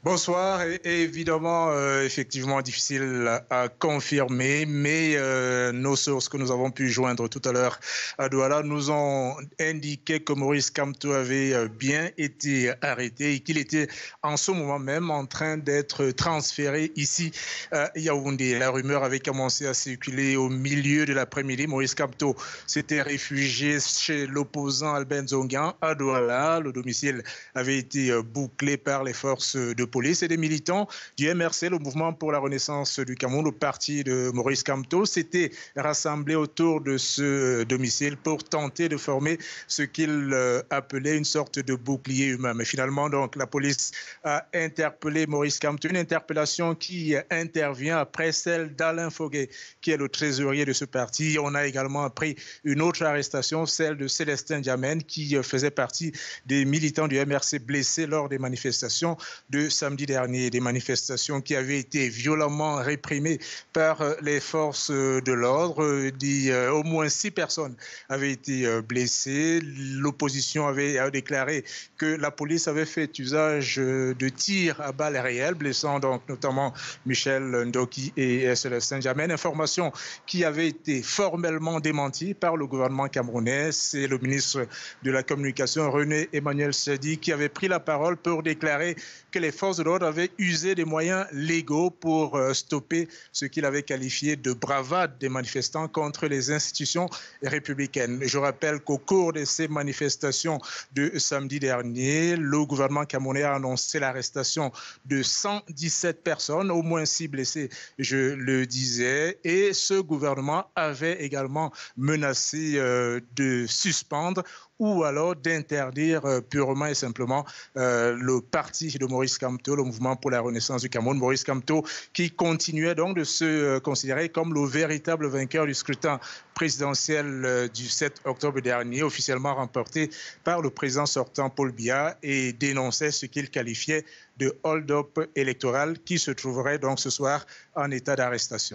Bonsoir, et évidemment, effectivement difficile à confirmer, mais nos sources que nous avons pu joindre tout à l'heure à Douala nous ont indiqué que Maurice Kamto avait bien été arrêté et qu'il était en ce moment même en train d'être transféré ici à Yaoundé. La rumeur avait commencé à circuler au milieu de l'après-midi. Maurice Kamto s'était réfugié chez l'opposant Albin Zongan à Douala. Le domicile avait été bouclé par les forces de police et des militants du MRC, le Mouvement pour la Renaissance du Cameroun, le parti de Maurice Kamto, s'étaient rassemblés autour de ce domicile pour tenter de former ce qu'ils appelaient une sorte de bouclier humain. Mais finalement, donc, la police a interpellé Maurice Kamto, une interpellation qui intervient après celle d'Alain Foguet, qui est le trésorier de ce parti. On a également appris une autre arrestation, celle de Célestin Diamène, qui faisait partie des militants du MRC blessés lors des manifestations de samedi dernier, des manifestations qui avaient été violemment réprimées par les forces de l'ordre. Au moins 6 personnes avaient été blessées. L'opposition avait déclaré que la police avait fait usage de tirs à balles réelles, blessant donc notamment Michel Ndoki et Célestin Diamène. Information qui avait été formellement démentie par le gouvernement camerounais. C'est le ministre de la Communication, René Emmanuel Sadi, qui avait pris la parole pour déclarer que les forces de l'ordre avaient usé des moyens légaux pour stopper ce qu'il avait qualifié de bravade des manifestants contre les institutions républicaines. Je rappelle qu'au cours de ces manifestations de samedi dernier, le gouvernement camerounais a annoncé l'arrestation de 117 personnes, au moins 6 blessés, je le disais, et ce gouvernement avait également menacé de suspendre ou alors d'interdire purement et simplement le parti de Maurice Kamto, le Mouvement pour la Renaissance du Cameroun. Maurice Kamto qui continuait donc de se considérer comme le véritable vainqueur du scrutin présidentiel du 7 octobre dernier, officiellement remporté par le président sortant Paul Biya, et dénonçait ce qu'il qualifiait de hold-up électoral qui se trouverait donc ce soir en état d'arrestation.